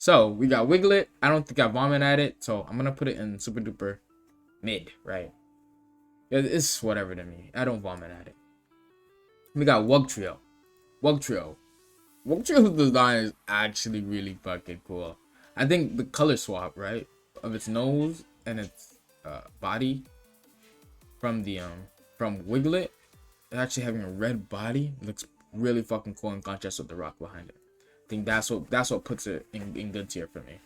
So we got Wiglett. I don't think I vomit at it, so I'm gonna put it in super duper mid, right? It's whatever to me. I don't vomit at it. We got Wugtrio. Wugtrio's design is actually really fucking cool. I think the color swap, right, of its nose and its body from the from Wiglett, actually having a red body looks really fucking cool in contrast with the rock behind it. I think that's what puts it in good tier for me.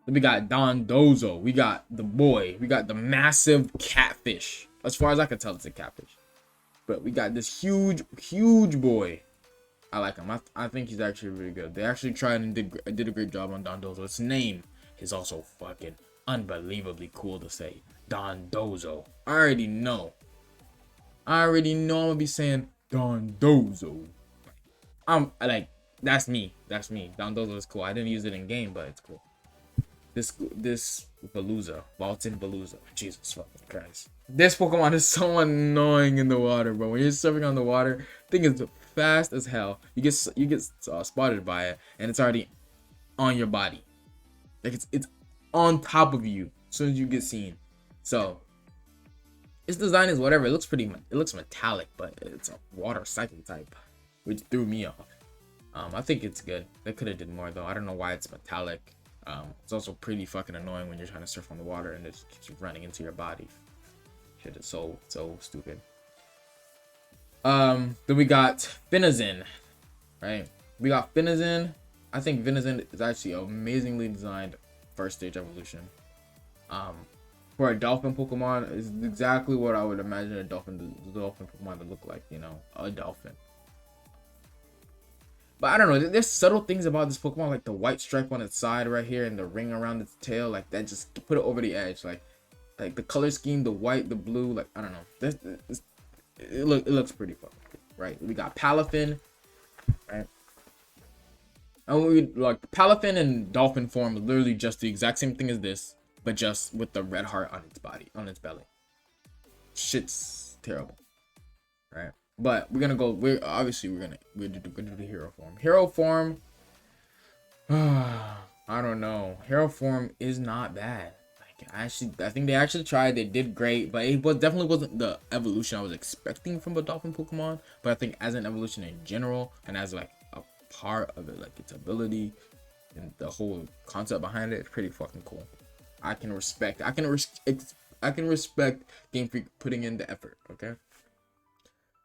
Then we got Dondozo. We got the boy. We got the massive catfish. As far as I can tell, it's a catfish. But we got this huge boy. I like him. I think he's actually really good. They actually tried and did a great job on Dondozo. Its name is also fucking unbelievably cool to say. Dondozo. I already know I'm gonna be saying Dondozo. I'm like, that's me. Dondozo is cool. I didn't use it in game, but it's cool. This Veluza, Vaulted Veluza. Jesus fucking Christ. This Pokemon is so annoying in the water, bro. When you're surfing on the water, thing is fast as hell. You get spotted by it, and it's already on your body. Like it's on top of you as soon as you get seen. So its design is whatever. It looks metallic, but it's a water psychic type, which threw me off. I think it's good. They could have did more though. I don't know why it's metallic. It's also pretty fucking annoying when you're trying to surf on the water and it just keeps running into your body. Shit is so stupid. Then we got Finizen, right? We got Finizen. I think Finizen is actually an amazingly designed first stage evolution. For a dolphin Pokemon, is exactly what I would imagine a dolphin Pokemon to look like. You know, a dolphin. But I don't know. There's subtle things about this Pokemon, like the white stripe on its side right here and the ring around its tail, like that just put it over the edge. Like the color scheme, the white, the blue, like I don't know. It looks pretty fucking cool, right? We got Palafin, right? And we like Palafin and dolphin form is literally just the exact same thing as this, but just with the red heart on its body, on its belly. Shit's terrible, right? But we're gonna go. We're gonna do the hero form. Hero form. I don't know. Hero form is not bad. Like I think they actually tried. They did great, but it definitely wasn't the evolution I was expecting from a dolphin Pokemon. But I think as an evolution in general, and as like a part of it, like its ability and the whole concept behind it, it's pretty fucking cool. I can respect Game Freak putting in the effort. Okay.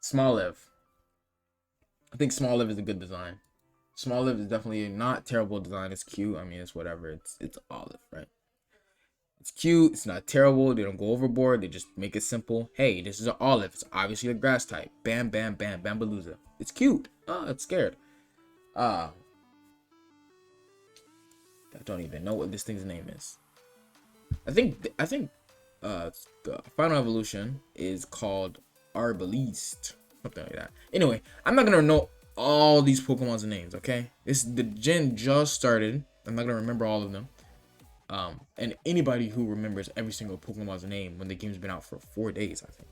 Smoliv. I think Smoliv is a good design. Smoliv is definitely not terrible design. It's cute. I mean, it's whatever. It's olive, right? It's cute. It's not terrible. They don't go overboard. They just make it simple. Hey, this is an olive. It's obviously a grass type. Bam, bam, bam, Bambaluza. It's cute. Oh, it's scared. I don't even know what this thing's name is. I think the final evolution is called Arboliva, something like that. Anyway, I'm not gonna know all these Pokemon's names, okay? The gen just started. I'm not gonna remember all of them. And anybody who remembers every single Pokemon's name when the game's been out for 4 days, I think,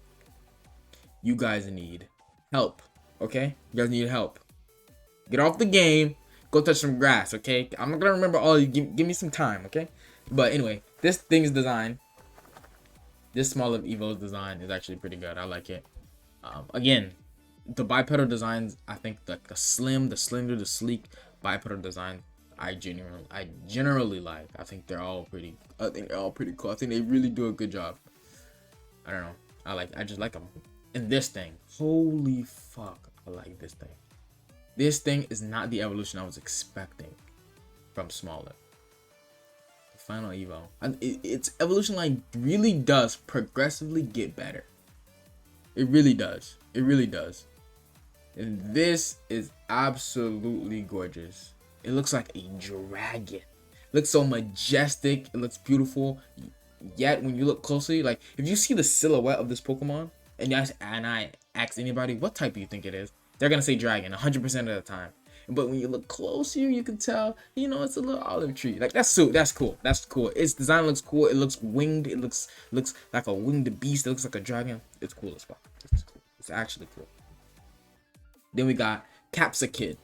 you guys need help, okay? You guys need help. Get off the game, go touch some grass, okay? I'm not gonna remember all of you. Give me some time, okay? But anyway, this thing's design. This Smoliv Evo's design is actually pretty good. I like it. Again, the bipedal designs, I think the slender, the sleek bipedal design, I generally like. I think they're all pretty cool. I think they really do a good job. I don't know. I just like them. And this thing, holy fuck, I like this thing. This thing is not the evolution I was expecting from Smoliv. Final Evo. Its evolution line really does progressively get better. It really does. It really does. And this is absolutely gorgeous. It looks like a dragon. It looks so majestic. It looks beautiful. Yet when you look closely, like if you see the silhouette of this Pokemon, and I ask anybody what type do you think it is, they're gonna say dragon 100% of the time. But when you look closer, you can tell, you know, it's a little olive tree. Like that's cool. That's cool. Its design looks cool. It looks winged. It looks like a winged beast. It looks like a dragon. It's cool as fuck. It's cool. It's actually cool. Then we got Capsakid.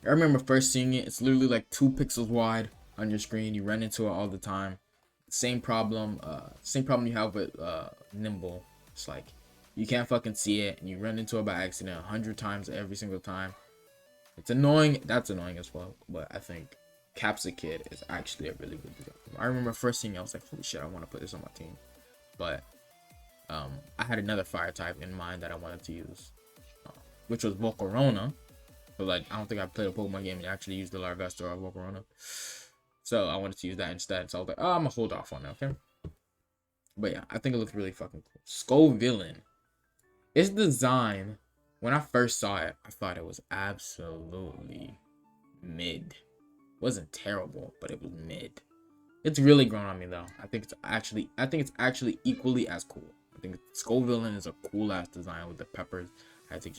I remember first seeing it. It's literally like 2 pixels wide. on your screen. You run into it all the time. Same problem you have with Nimble. It's like you can't fucking see it, and you run into it by accident 100 times every single time. It's annoying. That's annoying as well. But I think Capsakid is actually a really good design. I remember first seeing it, I was like, holy shit, I want to put this on my team. But I had another fire type in mind that I wanted to use, which was Volcarona. But like, I don't think I played a Pokemon game and actually used the Larvesta or Volcarona. So I wanted to use that instead. So I was like, oh, I'm gonna hold off on it, okay? But yeah, I think it looks really fucking cool. Scovillian. Its design, when I first saw it, I thought it was absolutely mid. It wasn't terrible, but it was mid. It's really grown on me though. I think it's actually equally as cool. I think Scovillian is a cool ass design with the peppers. I think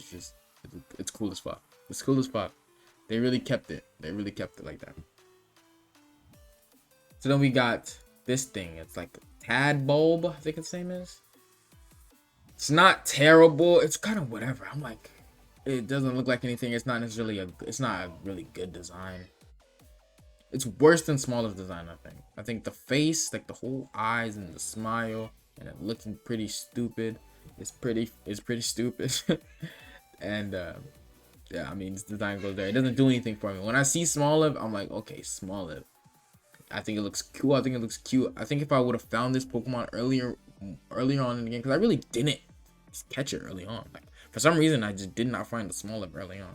it's cool as fuck. It's cool as fuck. They really kept it. They really kept it like that. So then we got this thing. It's like Tadbulb, I think its name is. It's not terrible. It's kind of whatever. I'm like, it doesn't look like anything. It's not necessarily it's not a really good design. It's worse than Smoliv's design, I think. I think the face, like the whole eyes and the smile, and it looking pretty stupid. It's pretty stupid. And yeah, I mean, this design goes there. It doesn't do anything for me. When I see Smoliv, I'm like, okay, Smoliv. I think it looks cool. I think it looks cute. I think if I would have found this Pokemon earlier on in the game, because I really didn't catch it early on. Like, for some reason, I just did not find the Smoliv early on.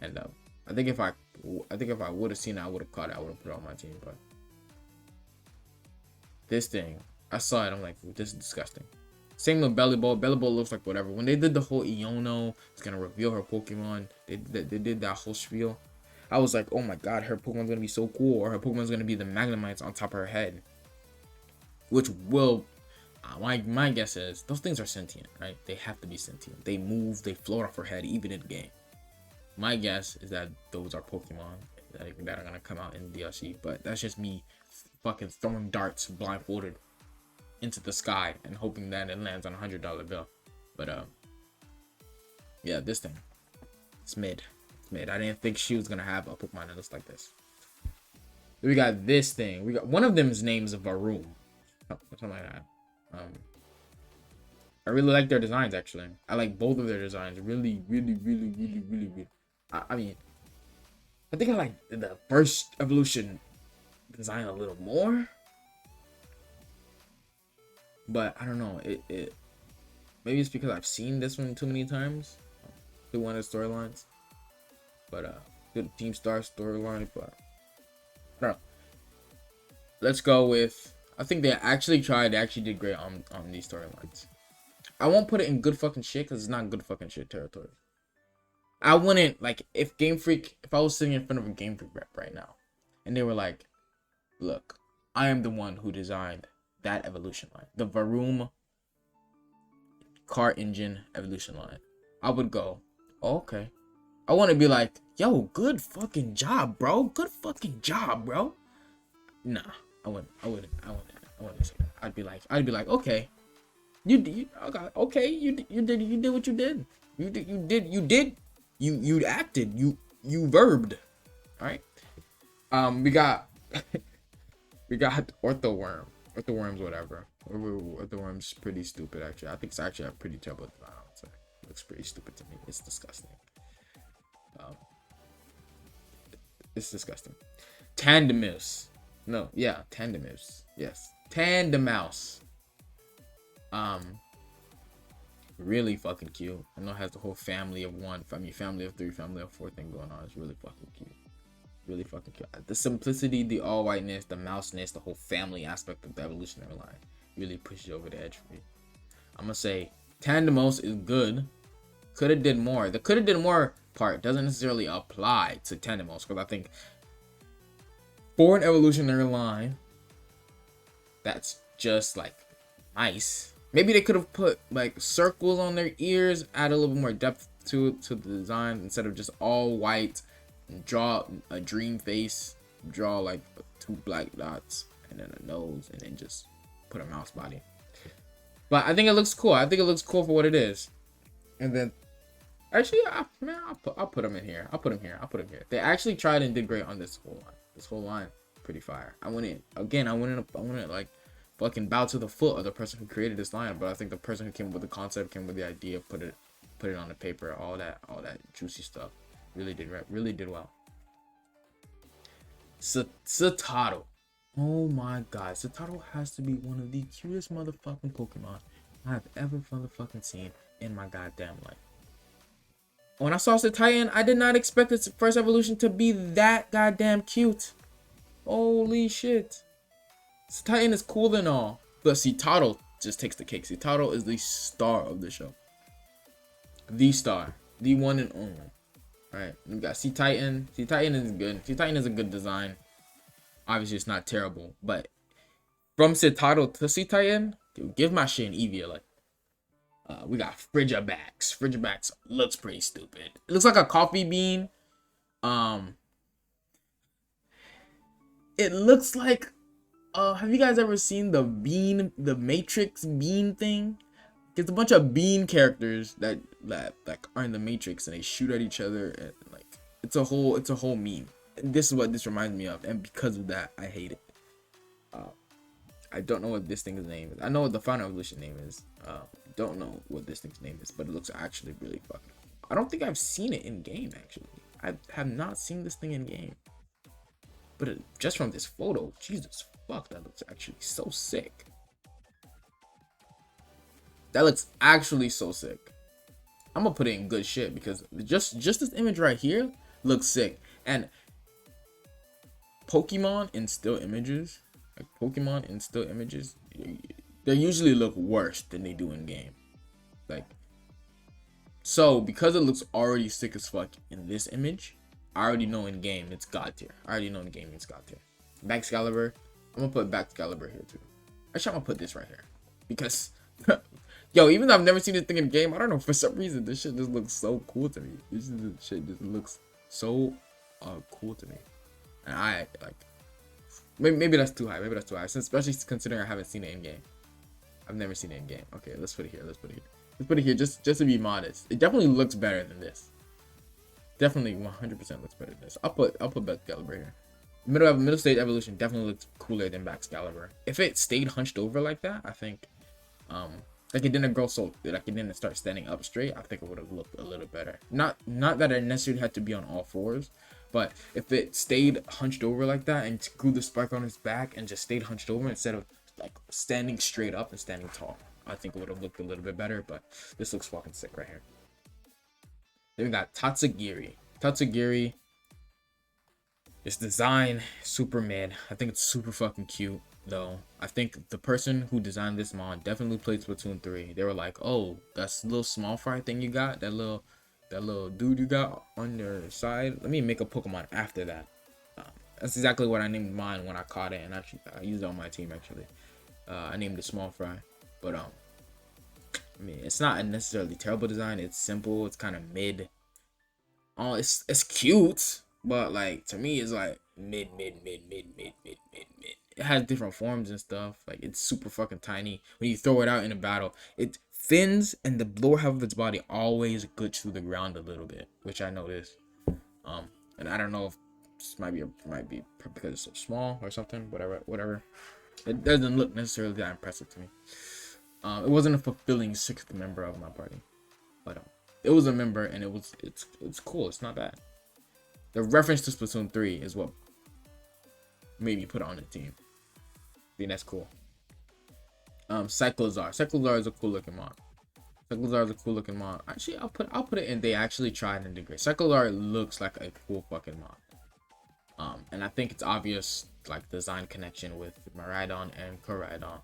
And I think if I would have seen it, I would have caught it. I would have put it on my team. But this thing, I saw it. I'm like, this is disgusting. Same with Bellibolt. Bellibolt looks like whatever. When they did the whole Iono, it's gonna reveal her Pokemon. They did that whole spiel. I was like, oh my god, her Pokemon's gonna be so cool, or her Pokemon's gonna be the Magnemites on top of her head, which will. My guess is those things are sentient, right? They have to be sentient. They move, they float off her head, even in game. My guess is that those are Pokemon that are gonna come out in DLC, but that's just me fucking throwing darts blindfolded into the sky and hoping that it lands on a $100 bill. But yeah, this thing, it's mid. It's mid. I didn't think she was gonna have a Pokemon that looks like this. We got this thing. We got one of them's names of Varoom, something like that. I really like their designs actually. I like both of their designs. Really. I mean, I think I like the first evolution design a little more. But I don't know. It maybe it's because I've seen this one too many times through one of the storylines. But good Team Star storyline. But I don't know. Let's go with. I think they actually tried. They actually did great on these storylines. I won't put it in good fucking shit because it's not good fucking shit territory. I wouldn't like if I was sitting in front of a Game Freak rep right now, and they were like, "Look, I am the one who designed that evolution line, the Varoom car engine evolution line." I would go, oh, "Okay." I want to be like, "Yo, good fucking job, bro. Good fucking job, bro." Nah, I wouldn't say that. I'd be like, "Okay, okay, you did what you did. You acted. You verbed. All right." We got Orthworm. Orthworm's whatever. Orthworm's pretty stupid actually. I think it's actually a pretty terrible design. It looks pretty stupid to me. It's disgusting. It's disgusting. Tandemaus. No, yeah, Tandemaus. Yes, Tandemaus. Really fucking cute. I know it has the whole family of one, family of three, family of four thing going on. It's really fucking cute. Really fucking cute. The simplicity, the all whiteness, the mouseness, the whole family aspect of the evolutionary line really pushes over the edge for me. I'm gonna say Tandemaus is good. Could have did more. The could have did more part doesn't necessarily apply to Tandemaus because I think for an evolutionary line that's just like nice. Maybe they could have put like circles on their ears, add a little bit more depth to the design instead of just all white. Draw a dream face, draw like 2 black dots and then a nose, and then just put a mouse body. But I think it looks cool. I think it looks cool for what it is. And then actually, I'll put them in here. I'll put them here. They actually tried and did great on this whole line. pretty fire. I wouldn't like fucking bow to the foot of the person who created this line, but I think the person who came up with the concept, came with the idea, put it on the paper, all that juicy stuff, really did well. Cetoddle. Oh my god, Cetoddle has to be one of the cutest motherfucking Pokemon I have ever motherfucking seen in my goddamn life. When I saw Cetitan, I did not expect its first evolution to be that goddamn cute. Holy shit. Cetitan is cool and all, but Cetoddle just takes the cake. Cetoddle is the star of the show. The star. The one and only. Alright, we got Cetitan. Cetitan is good. Cetitan is a good design. Obviously, it's not terrible, but from Cetoddle to Cetitan, dude, give my shit an Eevee. Like, we got Frigibax. Frigibax looks pretty stupid. It looks like a coffee bean. It looks like, have you guys ever seen the Matrix bean thing? It's a bunch of bean characters that like are in the Matrix, and they shoot at each other, and like it's a whole meme. And this is what this reminds me of, and because of that, I hate it. I don't know what this thing's name is. I know what the final evolution name is. Don't know what this thing's name is, but it looks actually really fucking cool. I don't think I've seen it in game, actually. I have not seen this thing in game. But just from this photo, Jesus fuck, that looks actually so sick. That looks actually so sick. I'm gonna put it in good shit because just this image right here looks sick. And Pokemon in still images, they usually look worse than they do in game. Like, so because it looks already sick as fuck in this image, I already know in game it's god tier. Baxcalibur, I'm gonna put Baxcalibur here too. Actually, I'm gonna put this right here because yo, even though I've never seen this thing in game, I don't know, for some reason this shit just looks so cool to me. This shit just looks so cool to me, and I like. Maybe that's too high. Especially considering I haven't seen it in game. I've never seen it in game. Okay, let's put it here. Let's put it here just to be modest. It definitely looks better than this. Definitely 100% looks better than this. I'll put Baxcalibur here. Middle stage evolution definitely looks cooler than Baxcalibur. If it stayed hunched over like that, I think like it didn't grow so like it didn't start standing up straight, I think it would have looked a little better. Not that it necessarily had to be on all fours, but if it stayed hunched over like that and grew the spike on its back and just stayed hunched over instead of like standing straight up and standing tall, I think it would have looked a little bit better. But this looks fucking sick right here. Then we got Tatsugiri. This design, super mid. I think it's super fucking cute though. I think the person who designed this mod definitely played Splatoon 3. They were like, oh, that's a little small fry thing you got, that little dude you got on your side. Let me make a Pokemon after that. That's exactly what I named mine when I caught it, and actually I used it on my team actually. I named it Small Fry, but I mean, it's not a necessarily terrible design. It's simple. It's kind of mid. Oh, it's cute, but like to me, it's like mid. It has different forms and stuff. Like it's super fucking tiny. When you throw it out in a battle, it fins and the lower half of its body always glitch through the ground a little bit, which I noticed. And I don't know if this might be because it's so small or something. Whatever. It doesn't look necessarily that impressive to me. It wasn't a fulfilling sixth member of my party, but it was a member, and it's cool. It's not bad. The reference to Splatoon 3 is what made me put it on the team. I think that's cool. Cyclizar. Cyclizar is a cool looking mod. Actually, I'll put it in. They actually tried and did great. Cyclizar looks like a cool fucking mod. And I think it's obvious, like, design connection with Miraidon and Koraidon.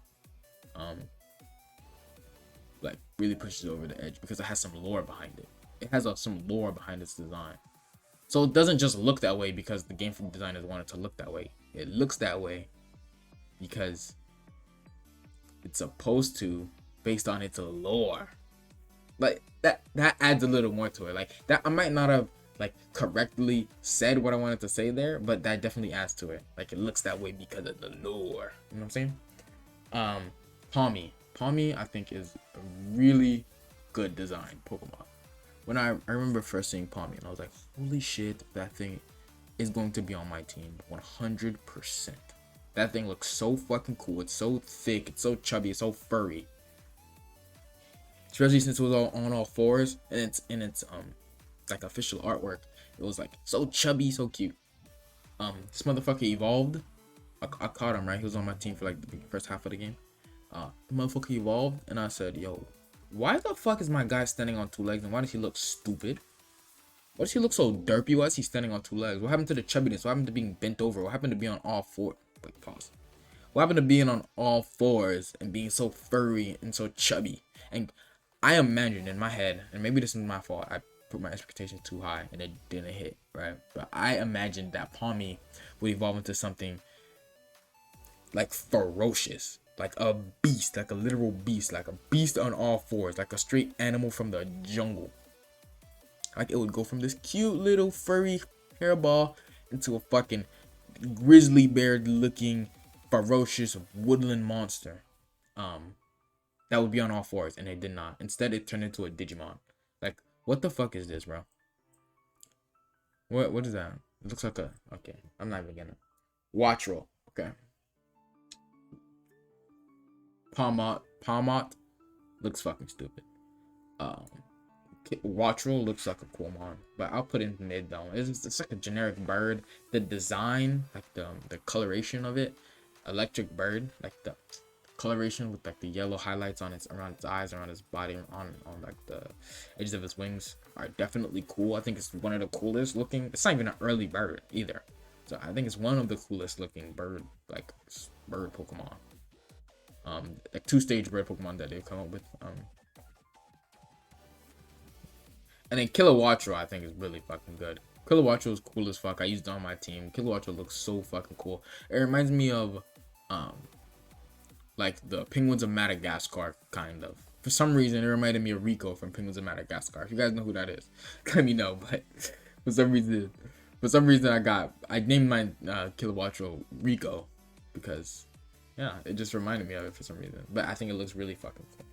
Like, really pushes over the edge because it has some lore behind it. It has some lore behind its design. So it doesn't just look that way because the game designers wanted to look that way. It looks that way because it's supposed to, based on its lore. Like that adds a little more to it. Like that, I might not have like correctly said what I wanted to say there, but that definitely adds to it. Like it looks that way because of the lore. You know what I'm saying? Pawmi I think is a really good design Pokemon. When I remember first seeing Pawmi and I was like, holy shit, that thing is going to be on my team 100%. That thing looks so fucking cool. It's so thick, it's so chubby, it's so furry. Especially since it was all on all fours, and it's like official artwork. It was like so chubby, so cute. This motherfucker evolved. I caught him, right? He was on my team for like the first half of the game. The motherfucker evolved, and I said, yo, why the fuck is my guy standing on 2 legs, and why does he look stupid? Why does he look so derpy? Why is he standing on 2 legs? What happened to the chubbiness? What happened to being bent over? What happened to being on all four? Wait, pause. What happened to being on all fours and being so furry and so chubby? And I imagined in my head, and maybe this is my fault, I put my expectations too high and it didn't hit, right? But I imagined that Pawmi would evolve into something like ferocious, like a beast, like a literal beast, like a beast on all fours, like a straight animal from the jungle. Like it would go from this cute little furry hairball into a fucking grizzly bear looking ferocious woodland monster. That would be on all fours, and it did not. Instead, it turned into a Digimon. Like, what the fuck is this, bro? What is that? It looks like a, okay, I'm not even gonna. Wattrel, okay. Pawmot looks fucking stupid. Wattrel looks like a cool mon, but I'll put it in mid though. It's like a generic bird. The design, like the coloration of it, electric bird, like the coloration with like the yellow highlights on its around its eyes, around its body, on like the edges of its wings are definitely cool. I think it's one of the coolest looking. It's not even an early bird either, so I think it's one of the coolest looking bird Pokemon. Like 2-stage bird Pokemon that they've come up with. And then Kilowattrel I think is really fucking good. Kilowattrel is cool as fuck. I used it on my team. Kilowattrel looks so fucking cool. It reminds me of like the Penguins of Madagascar, kind of. For some reason, it reminded me of Rico from Penguins of Madagascar. If you guys know who that is, let me know. But for some reason, I named my Kilowattrel Rico because, yeah, it just reminded me of it for some reason. But I think it looks really fucking cool.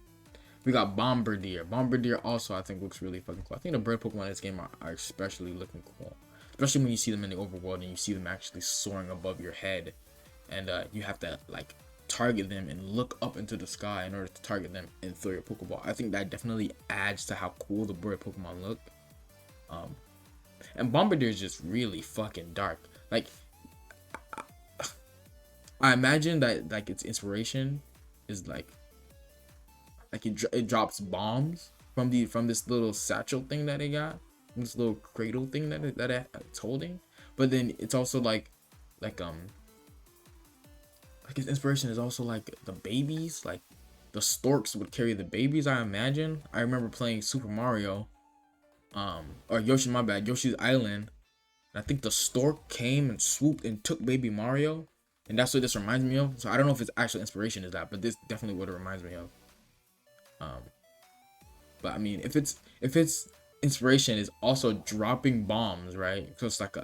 We got Bombirdier. Bombirdier also I think looks really fucking cool. I think the bird Pokemon in this game are especially looking cool, especially when you see them in the overworld and you see them actually soaring above your head, and you have to like target them and look up into the sky in order to target them and throw your Pokeball. I think that definitely adds to how cool the bird Pokemon look. And Bombirdier is just really fucking dark. Like I imagine that like its inspiration is like it drops bombs from this little satchel thing that it got, this little cradle thing that it's holding. But then it's also like its inspiration is also like the babies, like the storks would carry the babies. I imagine. I remember playing Super Mario, or Yoshi, my bad, Yoshi's Island. And I think the stork came and swooped and took baby Mario, and that's what this reminds me of. So I don't know if its actual inspiration is that, but this definitely what it reminds me of. But I mean, if its inspiration is also dropping bombs, right? So it's like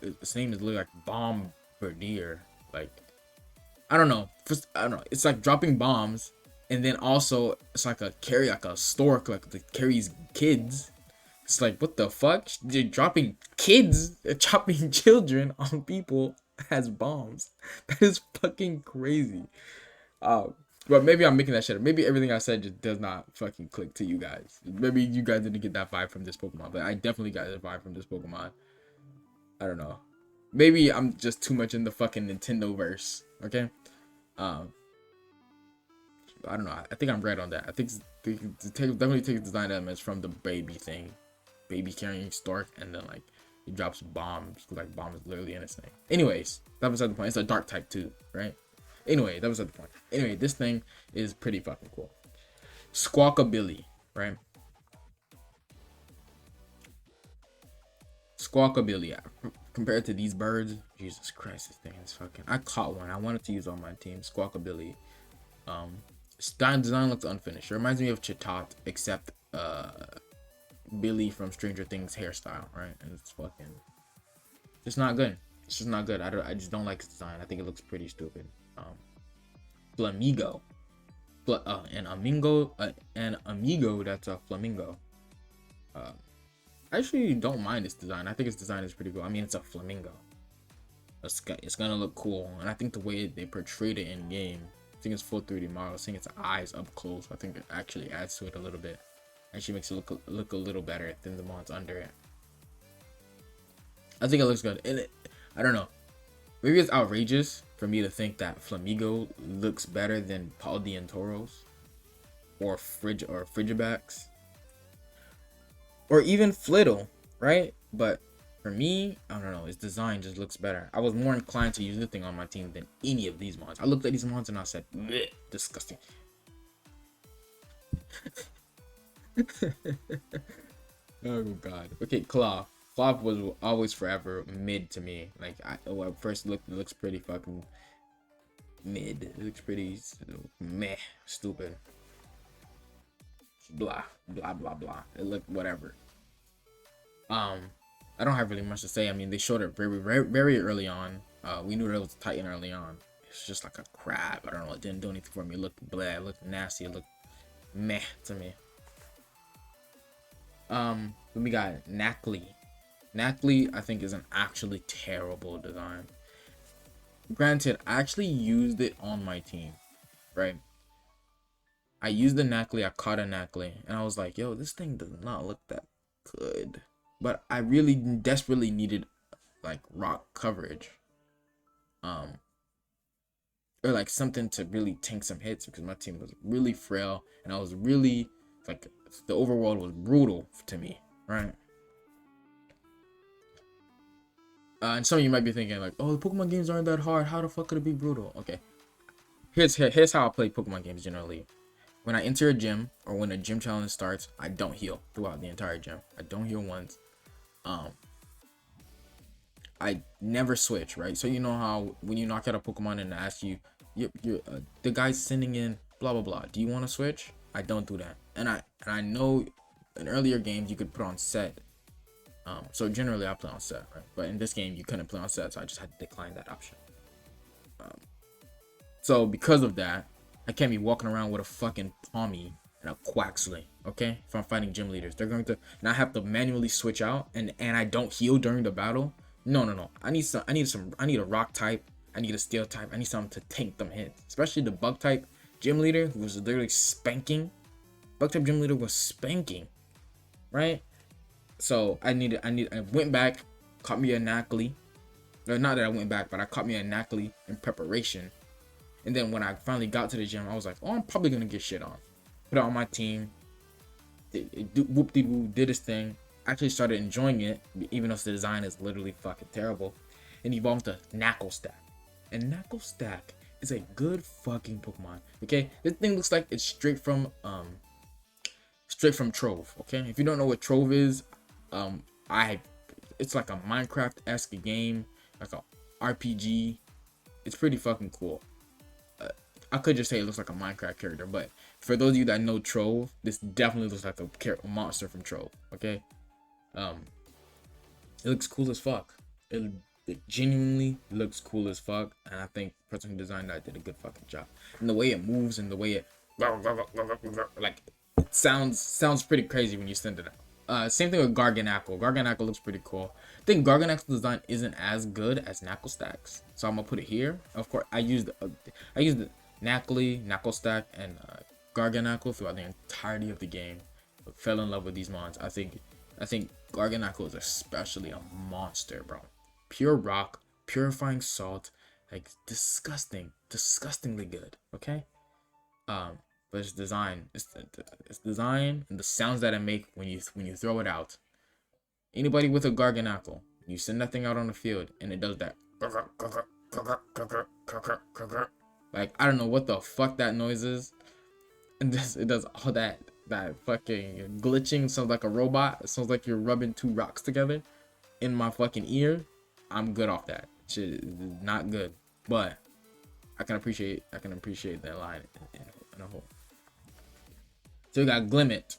its name is literally like Bombirdier. Like I don't know. It's like dropping bombs, and then also it's like a stork, like that carries kids. It's like, what the fuck? They're dropping kids, they're dropping children on people as bombs. That is fucking crazy. But maybe I'm making that shit up. Maybe everything I said just does not fucking click to you guys. Maybe you guys didn't get that vibe from this Pokemon, but I definitely got that vibe from this Pokemon. I don't know. Maybe I'm just too much in the fucking Nintendo verse. Okay. I don't know. I think I'm right on that. I think definitely take design elements from the baby thing, baby carrying stork, and then like he drops bombs. Like bombs literally in his thing. Anyways, that was the point. It's a dark type too, right? Anyway, that was the point. Anyway, this thing is pretty fucking cool. Squawkabilly, right? Squawkabilly, compared to these birds, Jesus Christ, this thing is fucking. I caught one. I wanted to use on my team. Squawkabilly. Design looks unfinished. It reminds me of Cetoddle, except Billy from Stranger Things hairstyle, right? And it's fucking. It's not good. It's just not good. I just don't like its design. I think it looks pretty stupid. Flamigo, an amigo that's a flamingo. I actually don't mind its design. I think its design is pretty cool. I mean, it's a flamingo. It's gonna look cool, and I think the way they portrayed it in game, I think it's full 3D model, seeing its eyes up close, I think it actually adds to it a little bit. Actually makes it look a little better than the mods under it. I think it looks good, and I don't know. Maybe it's outrageous for me to think that Flamigo looks better than Paldiantoros or Frigibax or even Flittle, right? But for me, I don't know, its design just looks better. I was more inclined to use this thing on my team than any of these mods. I looked at these mods and I said, disgusting. Oh god. Okay, Klawf. Klawf was always forever mid to me. Like, when it first looked, it looks pretty fucking mid. It looks pretty meh, stupid. Blah, blah, blah, blah. It looked whatever. I don't have really much to say. I mean, they showed it very early on. We knew it was a Titan early on. It's just like a crab. I don't know. It didn't do anything for me. It looked blah. It looked nasty. It looked meh to me. Then we got Nacli. Nacli, I think, is an actually terrible design. Granted, I actually used it on my team, right? I used the Nacli. I caught a Nacli, and I was like, yo, this thing does not look that good. But I really desperately needed like rock coverage. Or like something to really tank some hits because my team was really frail and I was really like the overworld was brutal to me, right? And some of you might be thinking like, oh, the Pokemon games aren't that hard. How the fuck could it be brutal? Okay. Here's how I play Pokemon games generally. When I enter a gym or when a gym challenge starts, I don't heal throughout the entire gym. I don't heal once. I never switch, right? So you know how when you knock out a Pokemon and ask you, the guy's sending in blah blah blah. Do you want to switch? I don't do that, and I know in earlier games you could put on set. So generally I play on set, right? But in this game you couldn't play on set, so I just had to decline that option. So because of that, I can't be walking around with a fucking Pawmi and a Quaxley, okay? If I'm fighting gym leaders, they're going to not have to manually switch out, and I don't heal during the battle. No. I need a rock type. I need a steel type. I need something to tank them hits. Especially the bug type gym leader who was literally spanking. Bug type gym leader was spanking, right? So I went back, caught me a Nacli. Not that I went back, but I caught me a Nacli in preparation. And then when I finally got to the gym, I was like, oh, I'm probably gonna get shit on. Put it on my team. Whoop-de-woo did his thing. Actually started enjoying it, even though the design is literally fucking terrible, and evolved to Knucklestack. And Knucklestack is a good fucking Pokemon. Okay, this thing looks like it's straight from Trove. Okay, if you don't know what Trove is, it's like a Minecraft-esque game, like a RPG. It's pretty fucking cool. I could just say it looks like a Minecraft character, but for those of you that know Trove, this definitely looks like a monster from Trove. Okay. It looks cool as fuck. It genuinely looks cool as fuck, and I think the person who designed that did a good fucking job. And the way it moves and the way it like it sounds pretty crazy when you send it out. Same thing with Garganacl. Garganacl looks pretty cool. I think Garganacl's design isn't as good as Knucklestack's, so I'm gonna put it here. Of course, I used the Nacli, Knucklestack, and Garganacl throughout the entirety of the game. I fell in love with these mods. I think Garganacl is especially a monster, bro. Pure rock, purifying salt, like disgustingly good. Okay, but its design, its design and the sounds that it make when you throw it out. Anybody with a Garganacl, you send that thing out on the field and it does that. Like, I don't know what the fuck that noise is. And it does all that fucking glitching. Sounds like a robot. It sounds like you're rubbing two rocks together in my fucking ear. I'm good off that. Shit is not good. But I can appreciate that line in a whole. So we got Glimmet.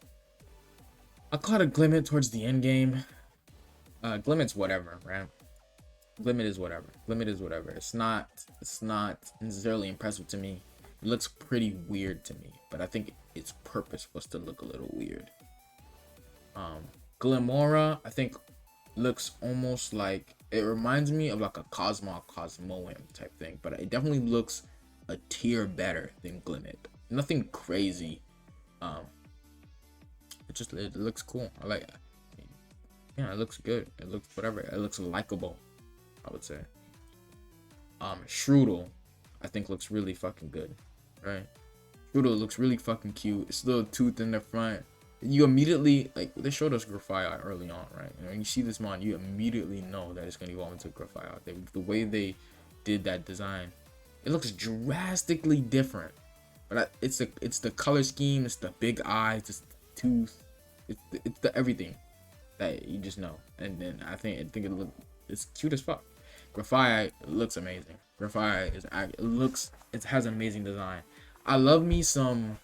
I caught a Glimmet towards the end game. Glimmet's whatever, right? Glimmet is whatever. It's not necessarily impressive to me. It looks pretty weird to me, but I think its purpose was to look a little weird. Glimora, I think, looks almost like, it reminds me of like a Cosmoem type thing, but it definitely looks a tier better than Glimmet. Nothing crazy. Um, it looks cool. I like it. Yeah, it looks good. It looks whatever. It looks likable, I would say. Strudel, I think looks really fucking good, right? Strudel looks really fucking cute. It's a little tooth in the front. You immediately, like, they showed us Grafaiai early on, right? And when you see this mon, you immediately know that it's gonna evolve into Grafaiai. The way they did that design, it looks drastically different. But it's the color scheme, it's the big eyes, it's the tooth, it's the everything that you just know. And then I think it's cute as fuck. Grafaiai looks amazing. Grafaiai it has an amazing design. I love me some,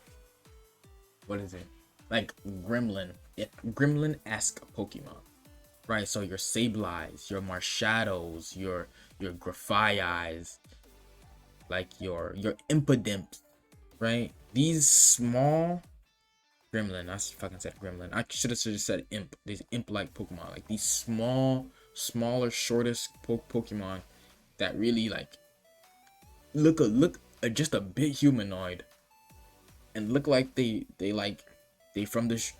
what is it? Like Gremlin-esque Pokemon. Right? So your Sableyes, your Marshadows, your Grafaiais, like your Impidimps, right? These small Gremlin, I fucking said Gremlin. I should have just said Imp. These Imp-like Pokemon, like these smaller, shortest Pokemon that really like look just a bit humanoid and look like they from the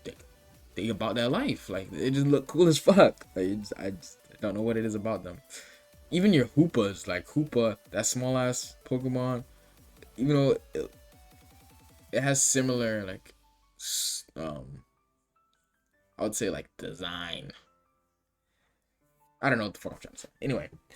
they about their life. Like they just look cool as fuck. Like I don't know what it is about them. Even your Hoopas, like Hoopa, that small ass Pokemon, even though it has similar like I would say like design. I don't know what the fuck I'm trying to say. Anyway,